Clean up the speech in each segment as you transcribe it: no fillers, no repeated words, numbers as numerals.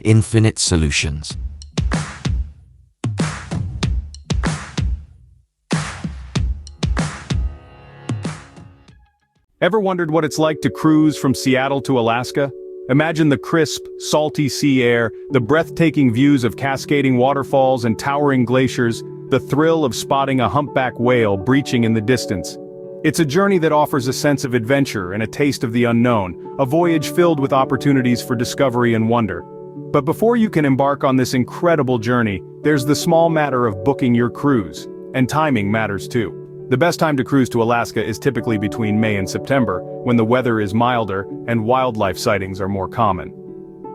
infinite solutions. Ever wondered what it's like to cruise from Seattle to Alaska? Imagine the crisp, salty sea air, the breathtaking views of cascading waterfalls and towering glaciers, the thrill of spotting a humpback whale breaching in the distance. It's a journey that offers a sense of adventure and a taste of the unknown, a voyage filled with opportunities for discovery and wonder. But before you can embark on this incredible journey, there's the small matter of booking your cruise. And timing matters too. The best time to cruise to Alaska is typically between May and September, when the weather is milder and wildlife sightings are more common.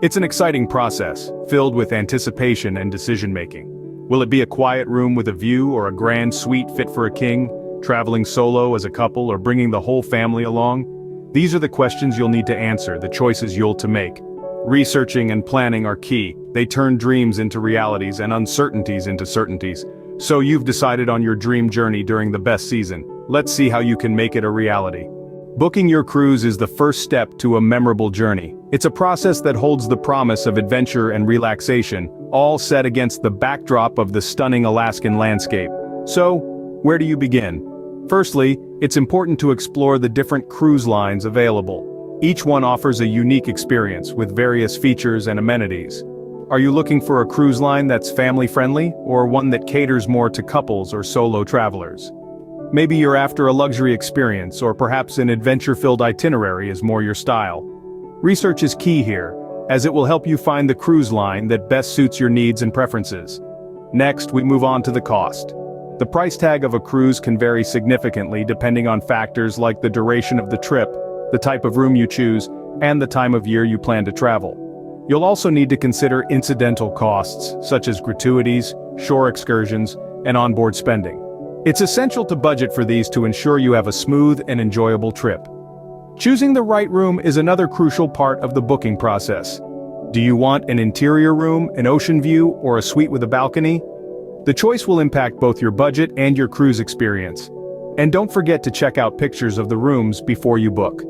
It's an exciting process, filled with anticipation and decision-making. Will it be a quiet room with a view or a grand suite fit for a king, traveling solo as a couple or bringing the whole family along? These are the questions you'll need to answer, the choices you'll to make. Researching and planning are key. They turn dreams into realities and uncertainties into certainties. So you've decided on your dream journey during the best season. Let's see how you can make it a reality. Booking your cruise is the first step to a memorable journey. It's a process that holds the promise of adventure and relaxation, all set against the backdrop of the stunning Alaskan landscape. So, where do you begin? Firstly, it's important to explore the different cruise lines available. Each one offers a unique experience with various features and amenities. Are you looking for a cruise line that's family-friendly, or one that caters more to couples or solo travelers? Maybe you're after a luxury experience, or perhaps an adventure-filled itinerary is more your style. Research is key here, as it will help you find the cruise line that best suits your needs and preferences. Next, we move on to the cost. The price tag of a cruise can vary significantly depending on factors like the duration of the trip, the type of room you choose, and the time of year you plan to travel. You'll also need to consider incidental costs, such as gratuities, shore excursions, and onboard spending. It's essential to budget for these to ensure you have a smooth and enjoyable trip. Choosing the right room is another crucial part of the booking process. Do you want an interior room, an ocean view, or a suite with a balcony? The choice will impact both your budget and your cruise experience. And don't forget to check out pictures of the rooms before you book.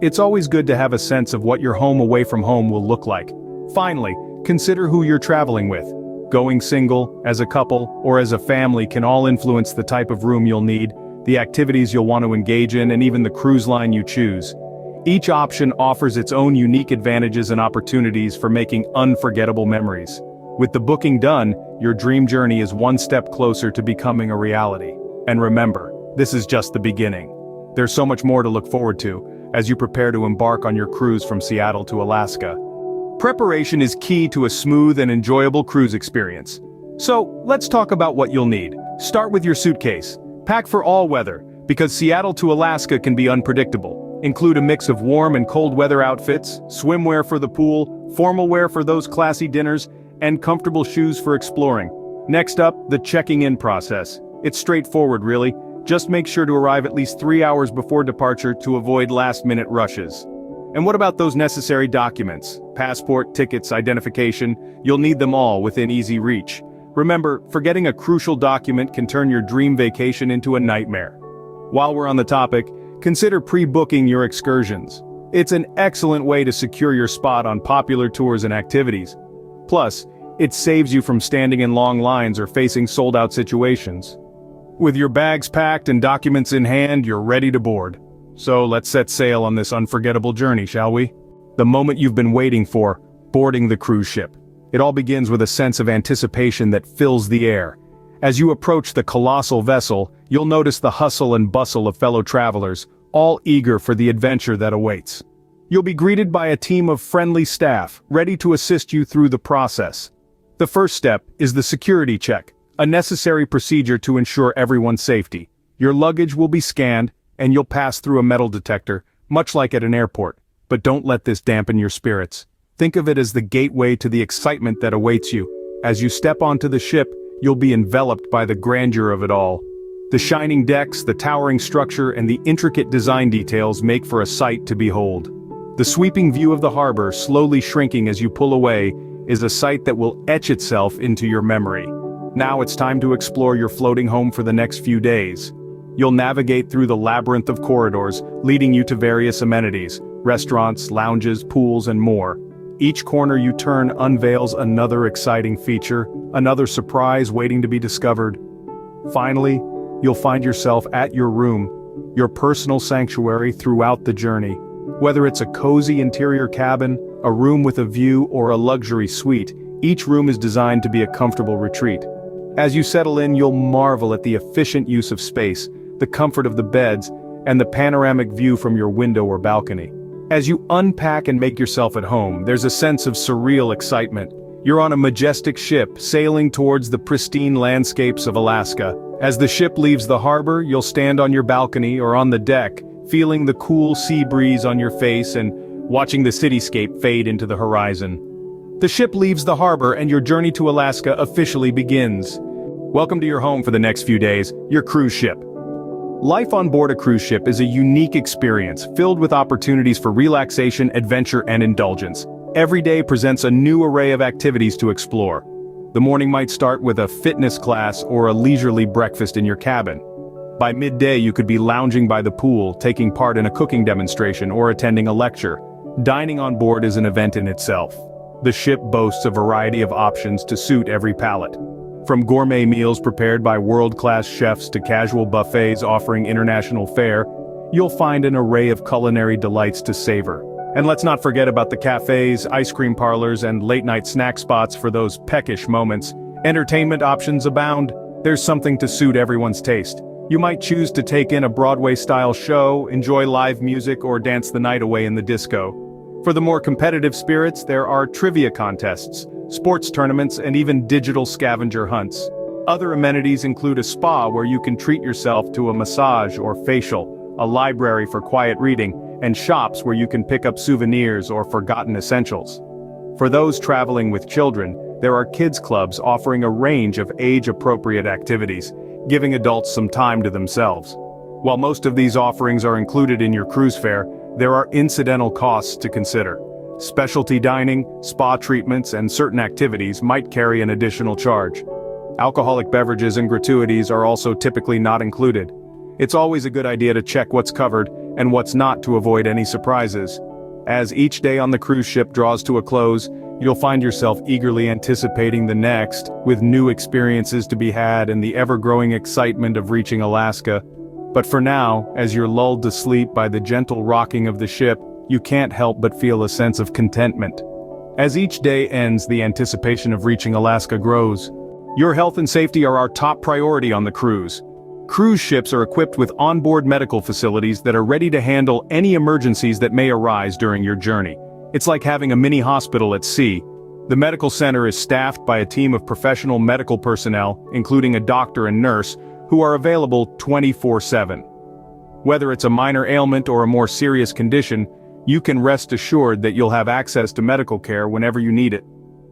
It's always good to have a sense of what your home away from home will look like. Finally, consider who you're traveling with. Going single, as a couple, or as a family can all influence the type of room you'll need, the activities you'll want to engage in, and even the cruise line you choose. Each option offers its own unique advantages and opportunities for making unforgettable memories. With the booking done, your dream journey is one step closer to becoming a reality. And remember, this is just the beginning. There's so much more to look forward to as you prepare to embark on your cruise from Seattle to Alaska. Preparation is key to a smooth and enjoyable cruise experience. So, let's talk about what you'll need. Start with your suitcase. Pack for all weather, because Seattle to Alaska can be unpredictable. Include a mix of warm and cold weather outfits, swimwear for the pool, formal wear for those classy dinners, and comfortable shoes for exploring. Next up, the checking in process. It's straightforward, really. Just make sure to arrive at least 3 hours before departure to avoid last-minute rushes. And what about those necessary documents? Passport, tickets, identification, you'll need them all within easy reach. Remember, forgetting a crucial document can turn your dream vacation into a nightmare. While we're on the topic, consider pre-booking your excursions. It's an excellent way to secure your spot on popular tours and activities. Plus, it saves you from standing in long lines or facing sold-out situations. With your bags packed and documents in hand, you're ready to board. So let's set sail on this unforgettable journey, shall we? The moment you've been waiting for, boarding the cruise ship. It all begins with a sense of anticipation that fills the air. As you approach the colossal vessel, you'll notice the hustle and bustle of fellow travelers, all eager for the adventure that awaits. You'll be greeted by a team of friendly staff, ready to assist you through the process. The first step is the security check, a necessary procedure to ensure everyone's safety. Your luggage will be scanned, and you'll pass through a metal detector, much like at an airport. But don't let this dampen your spirits. Think of it as the gateway to the excitement that awaits you. As you step onto the ship, you'll be enveloped by the grandeur of it all. The shining decks, the towering structure, and the intricate design details make for a sight to behold. The sweeping view of the harbor, slowly shrinking as you pull away, is a sight that will etch itself into your memory. Now it's time to explore your floating home for the next few days. You'll navigate through the labyrinth of corridors, leading you to various amenities, restaurants, lounges, pools, and more. Each corner you turn unveils another exciting feature, another surprise waiting to be discovered. Finally, you'll find yourself at your room, your personal sanctuary throughout the journey. Whether it's a cozy interior cabin, a room with a view, or a luxury suite, each room is designed to be a comfortable retreat. As you settle in, you'll marvel at the efficient use of space, the comfort of the beds, and the panoramic view from your window or balcony. As you unpack and make yourself at home, there's a sense of surreal excitement. You're on a majestic ship, sailing towards the pristine landscapes of Alaska. As the ship leaves the harbor, you'll stand on your balcony or on the deck, feeling the cool sea breeze on your face and watching the cityscape fade into the horizon. The ship leaves the harbor and your journey to Alaska officially begins. Welcome to your home for the next few days, your cruise ship. Life on board a cruise ship is a unique experience, filled with opportunities for relaxation, adventure, and indulgence. Every day presents a new array of activities to explore. The morning might start with a fitness class or a leisurely breakfast in your cabin. By midday you could be lounging by the pool, taking part in a cooking demonstration, or attending a lecture. Dining on board is an event in itself. The ship boasts a variety of options to suit every palate. From gourmet meals prepared by world-class chefs to casual buffets offering international fare, you'll find an array of culinary delights to savor. And let's not forget about the cafes, ice cream parlors, and late-night snack spots for those peckish moments. Entertainment options abound. There's something to suit everyone's taste. You might choose to take in a Broadway-style show, enjoy live music, or dance the night away in the disco. For the more competitive spirits, there are trivia contests, sports tournaments, and even digital scavenger hunts. Other amenities include a spa where you can treat yourself to a massage or facial, a library for quiet reading, and shops where you can pick up souvenirs or forgotten essentials. For those traveling with children, there are kids clubs offering a range of age-appropriate activities, giving adults some time to themselves. While most of these offerings are included in your cruise fare, there are incidental costs to consider. Specialty dining, spa treatments, and certain activities might carry an additional charge. Alcoholic beverages and gratuities are also typically not included. It's always a good idea to check what's covered and what's not to avoid any surprises. As each day on the cruise ship draws to a close, you'll find yourself eagerly anticipating the next, with new experiences to be had and the ever-growing excitement of reaching Alaska. But for now, as you're lulled to sleep by the gentle rocking of the ship, you can't help but feel a sense of contentment. As each day ends, the anticipation of reaching Alaska grows. Your health and safety are our top priority on the cruise. Cruise ships are equipped with onboard medical facilities that are ready to handle any emergencies that may arise during your journey. It's like having a mini hospital at sea. The medical center is staffed by a team of professional medical personnel, including a doctor and nurse, who are available 24/7. Whether it's a minor ailment or a more serious condition, you can rest assured that you'll have access to medical care whenever you need it.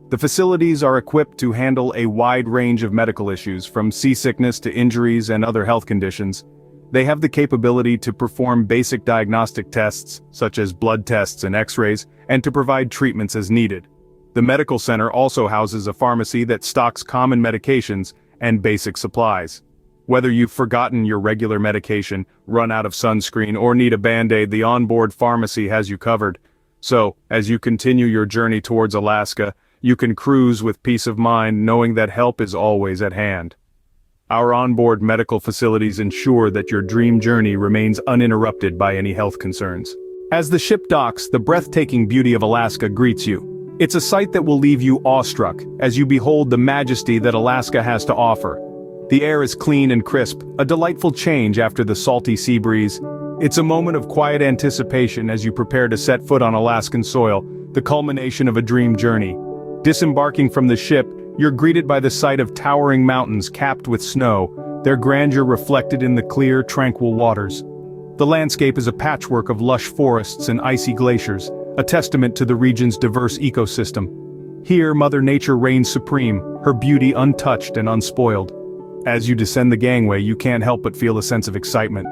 The facilities are equipped to handle a wide range of medical issues, from seasickness to injuries and other health conditions. They have the capability to perform basic diagnostic tests, such as blood tests and x-rays, and to provide treatments as needed. The medical center also houses a pharmacy that stocks common medications and basic supplies. Whether you've forgotten your regular medication, run out of sunscreen, or need a Band-Aid, the onboard pharmacy has you covered. So, as you continue your journey towards Alaska, you can cruise with peace of mind knowing that help is always at hand. Our onboard medical facilities ensure that your dream journey remains uninterrupted by any health concerns. As the ship docks, the breathtaking beauty of Alaska greets you. It's a sight that will leave you awestruck as you behold the majesty that Alaska has to offer. The air is clean and crisp, a delightful change after the salty sea breeze. It's a moment of quiet anticipation as you prepare to set foot on Alaskan soil, the culmination of a dream journey. Disembarking from the ship, you're greeted by the sight of towering mountains capped with snow, their grandeur reflected in the clear, tranquil waters. The landscape is a patchwork of lush forests and icy glaciers, a testament to the region's diverse ecosystem. Here, Mother Nature reigns supreme, her beauty untouched and unspoiled. As you descend the gangway, you can't help but feel a sense of excitement.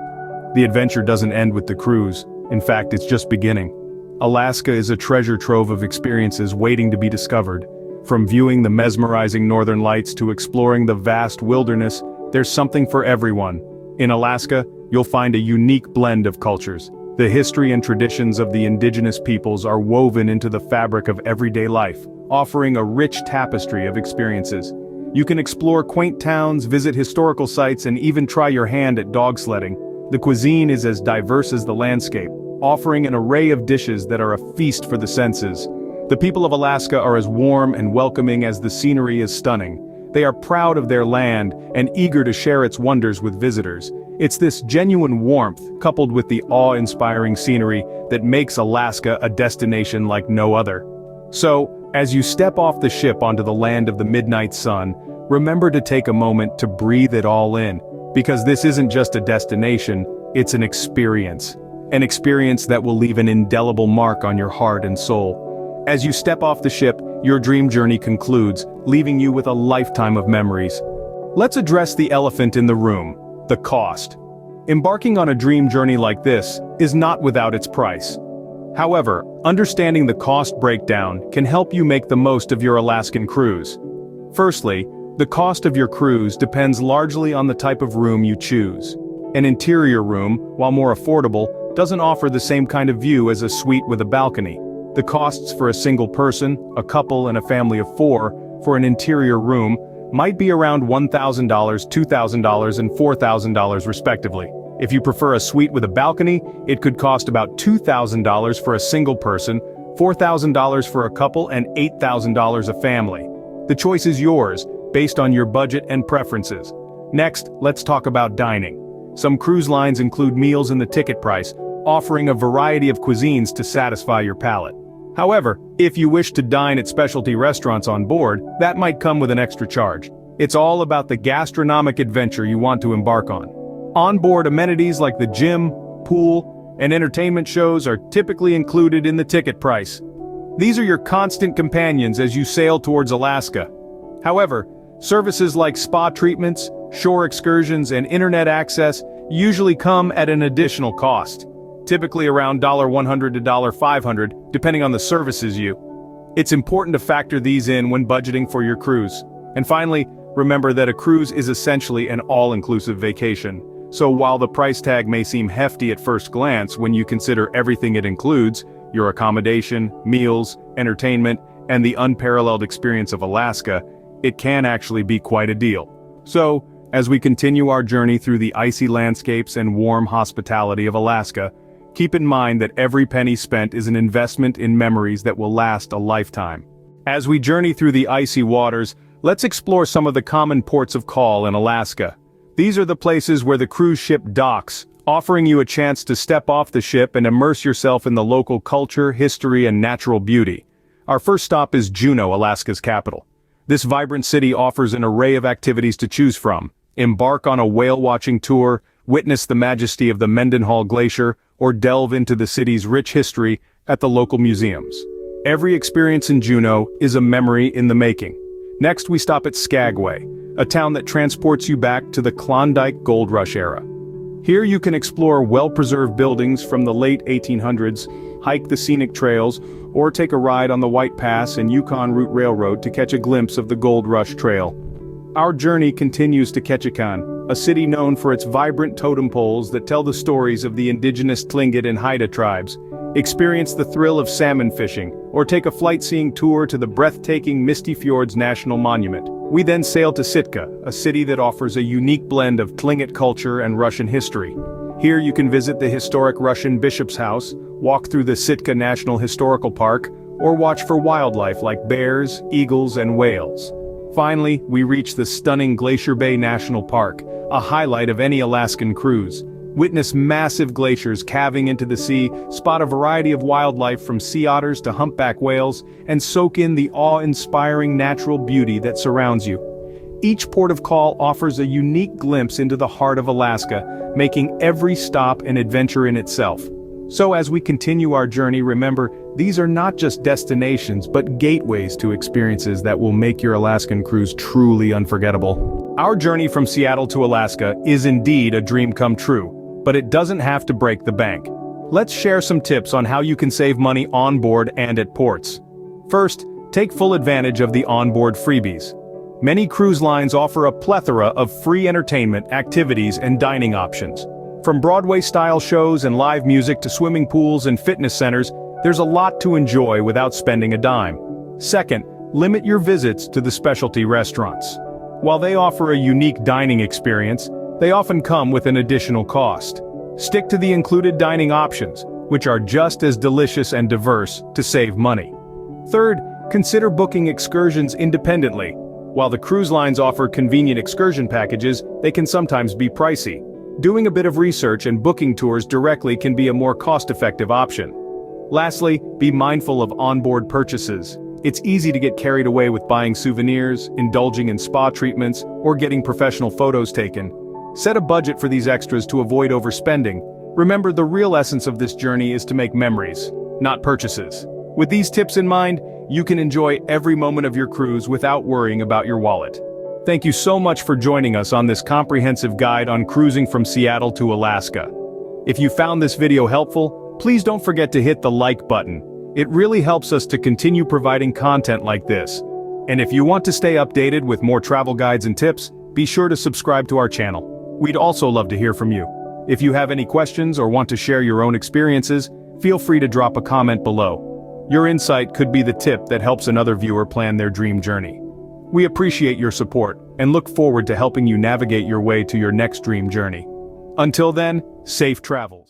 The adventure doesn't end with the cruise. In fact, it's just beginning. Alaska is a treasure trove of experiences waiting to be discovered. From viewing the mesmerizing northern lights to exploring the vast wilderness, there's something for everyone. In Alaska, you'll find a unique blend of cultures. The history and traditions of the indigenous peoples are woven into the fabric of everyday life, offering a rich tapestry of experiences. You can explore quaint towns, visit historical sites, and even try your hand at dog sledding. The cuisine is as diverse as the landscape, offering an array of dishes that are a feast for the senses. The people of Alaska are as warm and welcoming as the scenery is stunning. They are proud of their land and eager to share its wonders with visitors. It's this genuine warmth, coupled with the awe-inspiring scenery, that makes Alaska a destination like no other. So, as you step off the ship onto the land of the midnight sun, remember to take a moment to breathe it all in, because this isn't just a destination, it's an experience. An experience that will leave an indelible mark on your heart and soul. As you step off the ship, your dream journey concludes, leaving you with a lifetime of memories. Let's address the elephant in the room: the cost. Embarking on a dream journey like this is not without its price. However, understanding the cost breakdown can help you make the most of your Alaskan cruise. Firstly, the cost of your cruise depends largely on the type of room you choose. An interior room, while more affordable, doesn't offer the same kind of view as a suite with a balcony. The costs for a single person, a couple, and a family of 4 for an interior room might be around $1,000, $2,000, and $4,000 respectively. If you prefer a suite with a balcony, it could cost about $2,000 for a single person, $4,000 for a couple, and $8,000 a family. The choice is yours, based on your budget and preferences. Next, let's talk about dining. Some cruise lines include meals in the ticket price, offering a variety of cuisines to satisfy your palate. However, if you wish to dine at specialty restaurants on board, that might come with an extra charge. It's all about the gastronomic adventure you want to embark on. Onboard amenities like the gym, pool, and entertainment shows are typically included in the ticket price. These are your constant companions as you sail towards Alaska. However, services like spa treatments, shore excursions, and internet access usually come at an additional cost, typically around $100 to $500, depending on the services you. It's important to factor these in when budgeting for your cruise. And finally, remember that a cruise is essentially an all-inclusive vacation. So while the price tag may seem hefty at first glance when you consider everything it includes, your accommodation, meals, entertainment, and the unparalleled experience of Alaska, it can actually be quite a deal. So, as we continue our journey through the icy landscapes and warm hospitality of Alaska, keep in mind that every penny spent is an investment in memories that will last a lifetime. As we journey through the icy waters, let's explore some of the common ports of call in Alaska. These are the places where the cruise ship docks, offering you a chance to step off the ship and immerse yourself in the local culture, history, and natural beauty. Our first stop is Juneau, Alaska's capital. This vibrant city offers an array of activities to choose from. Embark on a whale-watching tour, witness the majesty of the Mendenhall Glacier, or delve into the city's rich history at the local museums. Every experience in Juneau is a memory in the making. Next, we stop at Skagway, a town that transports you back to the Klondike Gold Rush era. Here you can explore well-preserved buildings from the late 1800s, hike the scenic trails, or take a ride on the White Pass and Yukon Route Railroad to catch a glimpse of the Gold Rush Trail. Our journey continues to Ketchikan, a city known for its vibrant totem poles that tell the stories of the indigenous Tlingit and Haida tribes. Experience the thrill of salmon fishing, or take a flight-seeing tour to the breathtaking Misty Fjords National Monument. We then sail to Sitka, a city that offers a unique blend of Tlingit culture and Russian history. Here you can visit the historic Russian Bishop's House, walk through the Sitka National Historical Park, or watch for wildlife like bears, eagles, and whales. Finally, we reach the stunning Glacier Bay National Park, a highlight of any Alaskan cruise. Witness massive glaciers calving into the sea, spot a variety of wildlife from sea otters to humpback whales, and soak in the awe-inspiring natural beauty that surrounds you. Each port of call offers a unique glimpse into the heart of Alaska, making every stop an adventure in itself. So as we continue our journey, remember, these are not just destinations but gateways to experiences that will make your Alaskan cruise truly unforgettable. Our journey from Seattle to Alaska is indeed a dream come true, but it doesn't have to break the bank. Let's share some tips on how you can save money on board and at ports. First, take full advantage of the onboard freebies. Many cruise lines offer a plethora of free entertainment, activities, and dining options. From Broadway-style shows and live music to swimming pools and fitness centers, there's a lot to enjoy without spending a dime. Second, limit your visits to the specialty restaurants. While they offer a unique dining experience, they often come with an additional cost. Stick to the included dining options, which are just as delicious and diverse, to save money. Third, consider booking excursions independently. While the cruise lines offer convenient excursion packages, they can sometimes be pricey. Doing a bit of research and booking tours directly can be a more cost-effective option. Lastly, be mindful of onboard purchases. It's easy to get carried away with buying souvenirs, indulging in spa treatments, or getting professional photos taken. Set a budget for these extras to avoid overspending. Remember, the real essence of this journey is to make memories, not purchases. With these tips in mind, you can enjoy every moment of your cruise without worrying about your wallet. Thank you so much for joining us on this comprehensive guide on cruising from Seattle to Alaska. If you found this video helpful, please don't forget to hit the like button. It really helps us to continue providing content like this. And if you want to stay updated with more travel guides and tips, be sure to subscribe to our channel. We'd also love to hear from you. If you have any questions or want to share your own experiences, feel free to drop a comment below. Your insight could be the tip that helps another viewer plan their dream journey. We appreciate your support and look forward to helping you navigate your way to your next dream journey. Until then, safe travel.